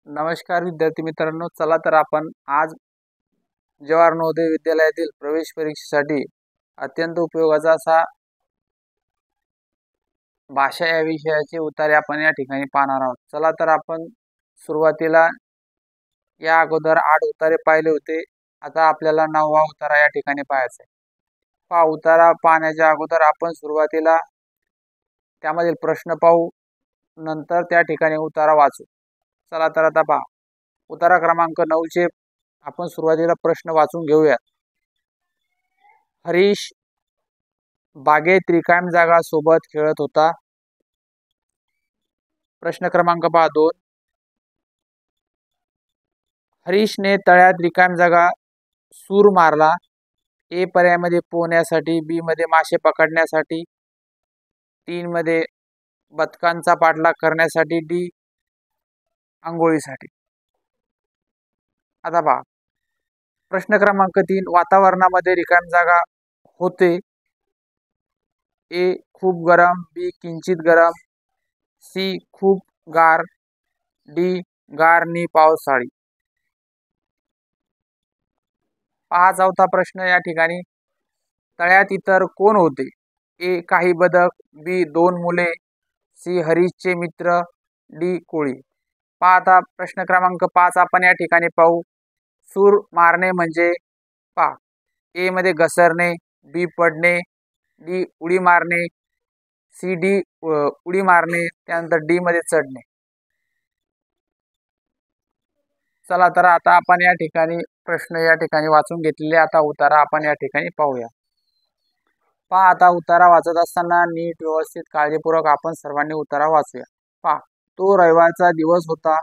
नमस्कार विद्यार्थी मित्रांनो, चला तर आपण आज जवाहर नवोदय विद्यालयातील प्रवेश परीक्षेसाठी अत्यंत उपयोगाचा असा भाषा या विषयाचे उत्तरे आपण या ठिकाणी पाहणार आहोत। चला तर आपण सुरुवातीला या अगोदर 8 उत्तरे पाहिले होते। आता आपल्याला 9वा उत्तरा या ठिकाणी पाहायचा आहे। पहा, उत्तरा पाहण्याच्या अगोदर आपण सुरुवातीला त्यामधील प्रश्न पाहू, नंतर त्या ठिकाणी उत्तरा वाचू। चला तर आता पहा, उत्तरा क्रमांक 9 चे आपण सुरुवातीला प्रश्न वाचून घेऊयात। हरीश बागेत रिकाम जागा सोबत खेळत होता। प्रश्न क्रमांक 2, हरीशने तळ्यात रिकाम जागा सूर मारला। ए पर्यायामध्ये पोहण्यासाठी, बी मध्ये मासे पकडण्यासाठी, 3 मध्ये बदकांचा पाठलाग करण्यासाठी, डी आंघोळीसाठी। आता पहा, प्रश्न क्रमांक 3, वातावरणामध्ये रिकाम जागा होते। ए खूप गरम, बी किंचित गरम, सी खूप गार, डी गार नि पावसाळी। पहा, चौथा प्रश्न या ठिकाणी, तळ्यात इतर कोण होते? ए काही बदक, बी 2 मुले, सी हरीशचे मित्र, डी कोळी। पहा, आता प्रश्न क्रमांक 5 आपण या ठिकाणी पाहू। सूर मारणे म्हणजे पहा, ए मध्ये घसरणे, बी पडणे, डी उडी मारणे, सी डी उडी मारणे, त्यानंतर डी मध्ये चढणे। चला तर आता आपण या ठिकाणी प्रश्न या ठिकाणी वाचून घेतलेले, आता उत्तरा आपण या ठिकाणी पाहूया। पहा, आता उत्तरा वाचत असताना नीट व्यवस्थित काळजीपूर्वक आपण सर्वांनी उत्तरा वाचूया। पहा, तो रविवारचा दिवस होता।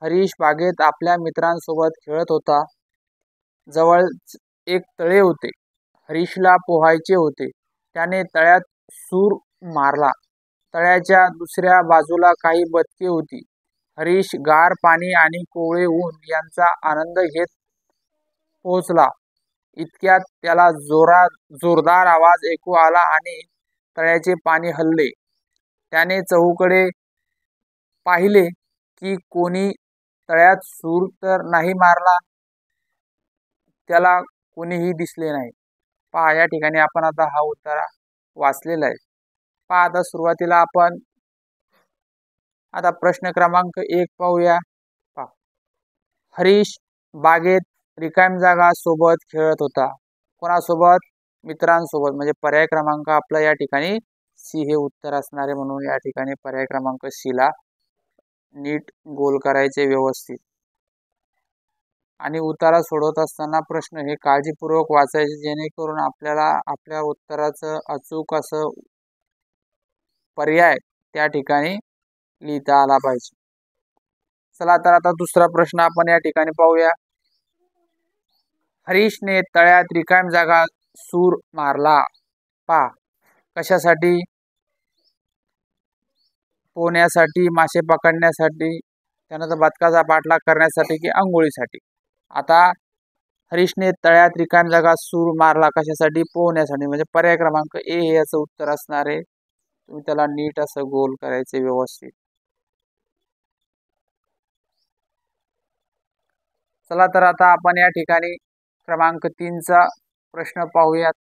हरीश बागेत आपल्या मित्रांसोबत खेळत होता। जवळ एक तळे होते। हरीशला पोहायचे होते। त्याने तळ्यात सूर मारला। तळ्याच्या दुसऱ्या बाजूला काही बदके होती। हरीश गार पाणी आणि कोवळे ऊन यांचा आनंद घेत पोहोचला। इतक्यात त्याला जोरदार आवाज ऐकू आला आणि तळ्याचे पाणी हलले। त्याने चहूकडे पाहिले की कोणी तळ्यात सूर तर नाही मारला, त्याला कोणीही दिसले नाही। पहा, या ठिकाणी आपण आता हा उत्तरा वाचलेला आहे। पहा, आता सुरुवातीला आपण आता प्रश्न क्रमांक 1 पाहूया। पहा, हरीश बागेत रिकाम जागा सोबत खेळत होता। कोणासोबत? मित्रांसोबत, म्हणजे पर्याय क्रमांक आपला या ठिकाणी सी हे उत्तर असणार आहे, म्हणून या ठिकाणी पर्याय क्रमांक सी ला नीट गोल करायचे व्यवस्थित। आणि उत्तरा सोडवत असताना प्रश्न हे काळजीपूर्वक वाचायचे, जेणेकरून आपल्याला आपल्या उत्तराचं अचूक असं पर्याय त्या ठिकाणी लिहिता आला पाहिजे। चला तर आता दुसरा प्रश्न आपण या ठिकाणी पाहूया। हरीशने तळ्यात रिकाम जागा सूर मारला। पहा, कशासाठी? पोहण्यासाठी, मासे पकडण्यासाठी, त्यानंतर बदकाचा पाठलाग करण्यासाठी की आंघोळीसाठी। आता हरीशने तळ्यात रिकाम जागा सूर मारला कशासाठी? पोहण्यासाठी, म्हणजे पर्याय क्रमांक ए हे याचं उत्तर असणार आहे। तुम्ही त्याला नीट असं गोल करायचे व्यवस्थित। चला तर आता आपण या ठिकाणी क्रमांक 3 चा प्रश्न पाहूयात।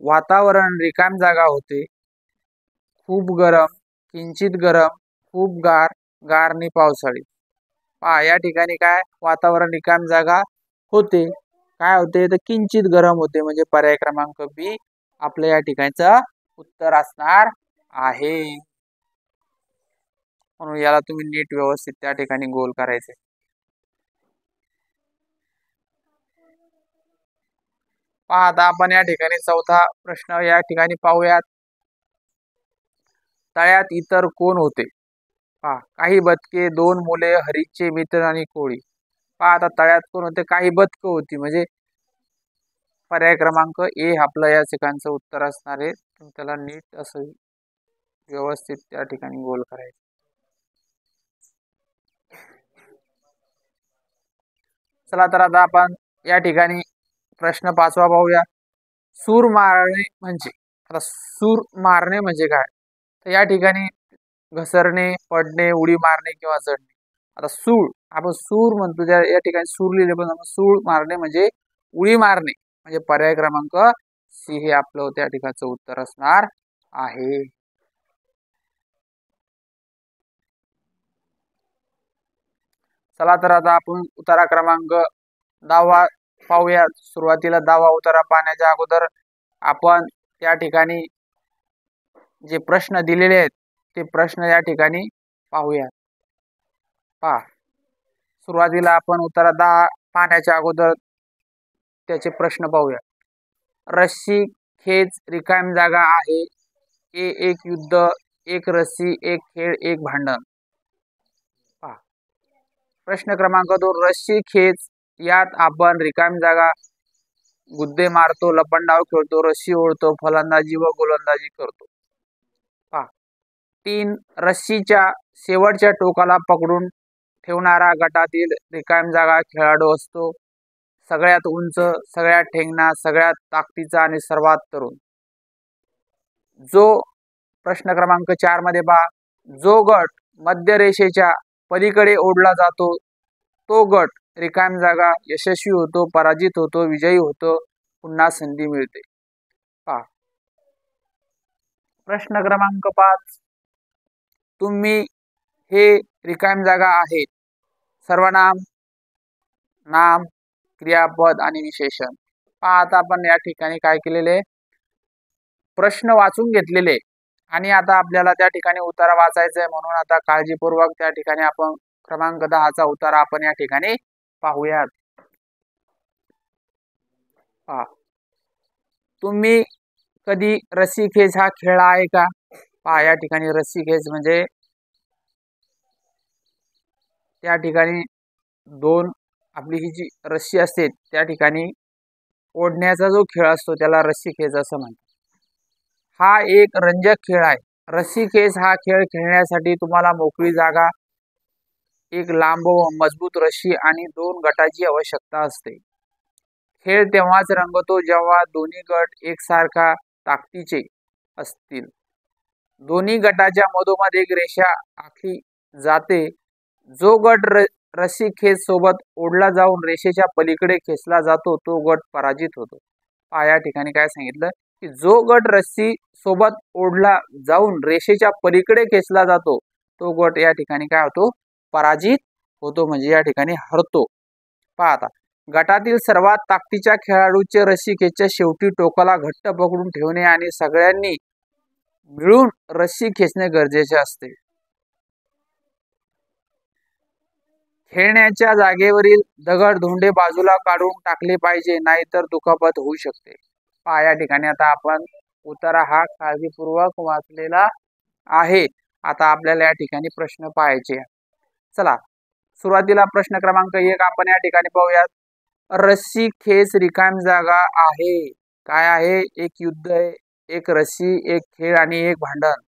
वातावरण रिकाम जागा होते। खूप गरम, किंचित गरम, खूप गार, गार नि पावसाळी। पहा, या ठिकाणी काय? वातावरण रिकाम जागा होते। काय होते? तर किंचित गरम होते, म्हणजे पर्याय क्रमांक बी आपल्या या ठिकाणचं उत्तर असणार आहे। म्हणून याला तुम्ही नीट व्यवस्थित त्या ठिकाणी गोल करायचे। पहा, आता आपण या ठिकाणी चौथा प्रश्न या ठिकाणी पाहूयात। तळ्यात इतर कोण होते? पहा, काही बदके, 2 मुले, हरीशचे मित्र आणि कोळी। पहा, आता तळ्यात कोण होते? काही बदक होती, म्हणजे पर्याय क्रमांक ए आपलं या ठिकाणचं उत्तर असणार आहे। त्याला नीट असं व्यवस्थित त्या ठिकाणी गोल करायचं। चला तर आता आपण या ठिकाणी प्रश्न 5वा पाहूया। सूर मारणे म्हणजे, आता सूर मारणे म्हणजे काय? तर या ठिकाणी घसरणे, पडणे, उडी मारणे किंवा चढणे। आता सूळ, आपण सूर म्हणतो त्या या ठिकाणी सूर लिहिले, पण आपण सूळ मारणे म्हणजे उडी मारणे, म्हणजे पर्याय क्रमांक सी हे आपलं त्या ठिकाणचं उत्तर असणार आहे. चला तर आता आपण उतारा क्रमांक 10 पाहूया. सुरुवातीला 10 उतारा पाहण्याच्या अगोदर आपण त्या ठिकाणी जे प्रश्न दिलेले आहेत ते प्रश्न या ठिकाणी पाहूया. पहा, सुरुवातीला आपण उतारा 10 पाहण्याच्या अगोदर त्याचे प्रश्न पाहूया. रस्सी खेच रिकाम जागा आहे. एक युद्ध, एक रस्सी, एक खेळ, एक भांडण. पहा, प्रश्न क्रमांक 2, रस्सी खेच यात आपण रिकाम जागा, गुद्दे मारतो, लपंडाव खेळतो, रस्सी ओढतो, फलंदाजी व गोलंदाजी करतो. पहा, 3, रस्सीच्या शेवटच्या टोकाला पकडून ठेवणारा गटातील रिकाम जागा खेळाडू असतो. सगळ्यात उंच, सगळ्यात ठेंगणा, सगळ्यात ताकदीचा आणि सर्वात तरुण. जो प्रश्न क्रमांक 4 मध्ये पहा, जो गट मध्य रेषेच्या पलीकडे ओढला जातो तो गट रिकाम जागा, यशस्वी होतो, पराजित होतो, विजयी होतो, पुन्हा संधी मिळते. पहा, प्रश्न क्रमांक 5, तुम्ही हे रिकाम जागा आहेत. सर्वनाम, नाम, क्रियापद आणि विशेषण. पहा, आता आपण या ठिकाणी काय केलेले, प्रश्न वाचून घेतलेले आणि आता आपल्याला त्या ठिकाणी उतारा वाचायचा आहे, म्हणून आता काळजीपूर्वक त्या ठिकाणी आपण क्रमांक 10 चा उतारा आपण या ठिकाणी पाहूयात. पहा, तुम्ही कधी रस्सी खेच हा खेळला आहे का? पहा, या ठिकाणी रस्सी खेच म्हणजे त्या ठिकाणी दोन आपली ही जी रस्सी असते त्या ठिकाणी ओढण्याचा जो खेळ असतो त्याला रस्सी खेच असं म्हणतात. हा एक रंजक खेळ आहे. रस्सी खेच हा खेळ खेळण्यासाठी तुम्हाला मोकळी जागा, एक लांब व मजबूत रस्सी आणि 2 गटाची आवश्यकता असते. खेळ तेव्हाच रंगतो जेव्हा दोन्ही गट एकसारखा ताकदीचे असतील. दोन्ही गटाच्या मधोमध एक रेषा आखली जाते. जो गट रस्सी खेच सोबत ओढला जाऊन रेषेच्या पलीकडे खेचला जातो तो गट पराजित होतो. या ठिकाणी काय सांगितलं की जो गट रस्सी सोबत ओढला जाऊन रेषेच्या पलीकडे खेचला जातो तो गट या ठिकाणी काय होतो, पराजित होतो, म्हणजे या ठिकाणी हरतो. पहा, आता गटातील सर्वात ताकदीच्या खेळाडूचे रस्सी खेचच्या शेवटी टोकाला घट्ट पकडून ठेवणे आणि सगळ्यांनी मिळून रस्सी खेचणे गरजेचे असते. खेळण्याच्या जागेवरील दगड धोंडे बाजूला काढून टाकले पाहिजे, नाहीतर दुखापत होऊ शकते. पहा, या ठिकाणी आता आपण उतारा हा काळजीपूर्वक वाचलेला आहे. आता आपल्याला या ठिकाणी प्रश्न पाहायचे. चला, सुरुवातीला प्रश्न क्रमांक 1 आपण या ठिकाणी पाहूयात. रस्सी खेच रिकाम जागा आहे. काय आहे? एक युद्ध आहे, एक रस्सी, एक खेळ आणि एक भांडण.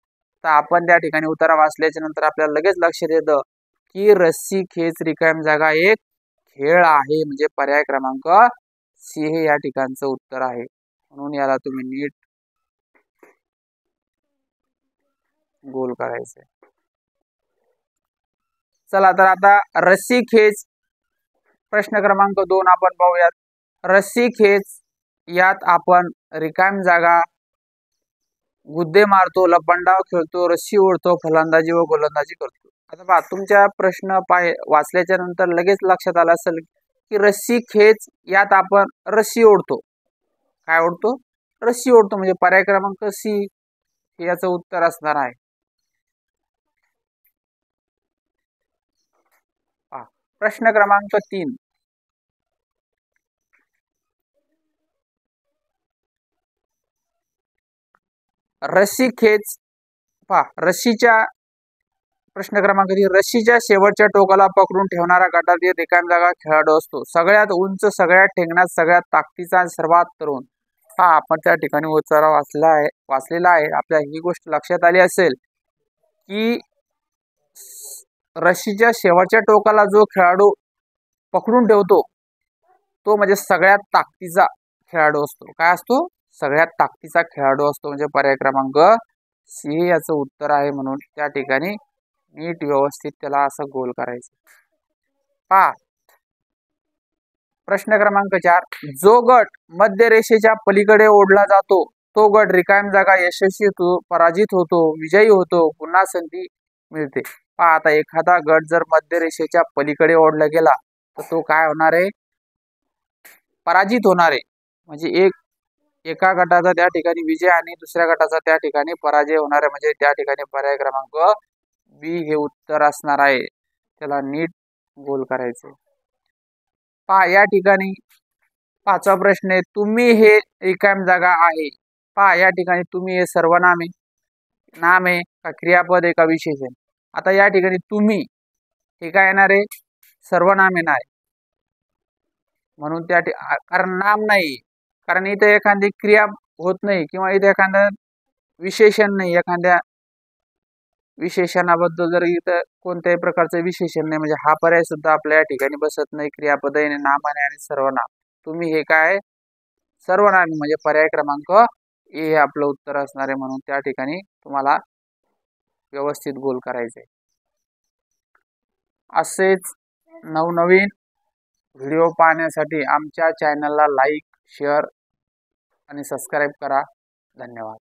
तर आपण त्या ठिकाणी उतारा वाचल्याच्या नंतर आपल्याला लगेच लक्षात येतं की रस्सी खेच रिकाम जागा एक खेळ आहे, म्हणजे पर्याय क्रमांक सी हे या ठिकाणचं उत्तर आहे. म्हणून याला तुम्ही नीट गोल करायचंय. चला तर आता रस्सी खेच प्रश्न क्रमांक 2 आपण पाहूयात. रस्सी खेच यात आपण रिकाम जागा, गुद्दे मारतो, लपंडाव खेळतो, रस्सी ओढतो, फलंदाजी व गोलंदाजी करतो. आता पहा, तुमच्या प्रश्न वाचल्याच्या नंतर लगेच लक्षात आलं असेल की रस्सी खेच यात आपण रस्सी ओढतो. काय ओढतो? रस्सी ओढतो, म्हणजे पर्याय क्रमांक सी हे याचं उत्तर असणार आहे. प्रश्न क्रमांक 3, रस्सी खेच. पहा, रस्सीच्या प्रश्न क्रमांक 3, रस्सीच्या शेवटच्या टोकाला पकडून ठेवणारा गटातील रिकाम जागा खेळाडू असतो. सगळ्यात उंच, सगळ्यात ठेंगणात, सगळ्यात ताकदीचा आणि सर्वात तरुण. हा आपण त्या ठिकाणी उतारा वाचलेला आहे. आपल्या ही गोष्ट लक्षात आली असेल की रस्सीच्या शेवटच्या टोकाला जो खेळाडू पकडून ठेवतो तो म्हणजे सगळ्यात ताकदीचा खेळाडू असतो. काय असतो? सगळ्यात ताकदीचा खेळाडू असतो, म्हणजे पर्याय क्रमांक सी याचं उत्तर आहे. म्हणून त्या ठिकाणी नीट व्यवस्थित त्याला असं गोल करायचं। पहा प्रश्न क्रमांक 4, जो गट मध्य रेषेच्या पलीकडे ओढला जातो तो गट रिकाम जागा यशस्वी होतो, पराजित होतो, विजयी होतो, पुन्हा संधी मिळते। पहा आता एखादा गट जर मध्य रेषेच्या पलीकडे ओढला गेला तर तो काय होणार आहे, पराजित होणार आहे। म्हणजे एका गटाचा त्या ठिकाणी विजय आणि दुसऱ्या गटाचा त्या ठिकाणी पराजय होणार आहे। म्हणजे त्या ठिकाणी पर्याय क्रमांक बी हे उत्तर असणार आहे। त्याला नीट गोल करायचे। पहा या ठिकाणी 5वा प्रश्न आहे, तुम्ही हे रिकाम जागा आहे। पहा या ठिकाणी तुम्ही हे सर्वनाम आहे, नाम आहे का क्रियापद आहे का विशेषण। आता या ठिकाणी तुम्ही हे काय येणार आहे, सर्वनाम येणार आहे। म्हणून त्या कारण नाम नाही, कारण इथे एखादी क्रिया होत नाही किंवा इथे एखादं विशेषण नाही, एखाद्या विशेषणाबद्दल जर इथं कोणत्याही प्रकारचं विशेषण नाही म्हणजे हा पर्याय सुद्धा आपल्या या ठिकाणी बसत नाही। क्रियापद आहे, नामाने आणि सर्वनाम। तुम्ही हे काय सर्वनाम म्हणजे पर्याय क्रमांक ए हे आपलं उत्तर असणार आहे। म्हणून त्या ठिकाणी तुम्हाला व्यवस्थित गोल करायचे। असेच नवनवीन व्हिडिओ पाहण्यासाठी आमच्या चॅनलला लाईक, शेअर आणि सबस्क्राईब करा। धन्यवाद।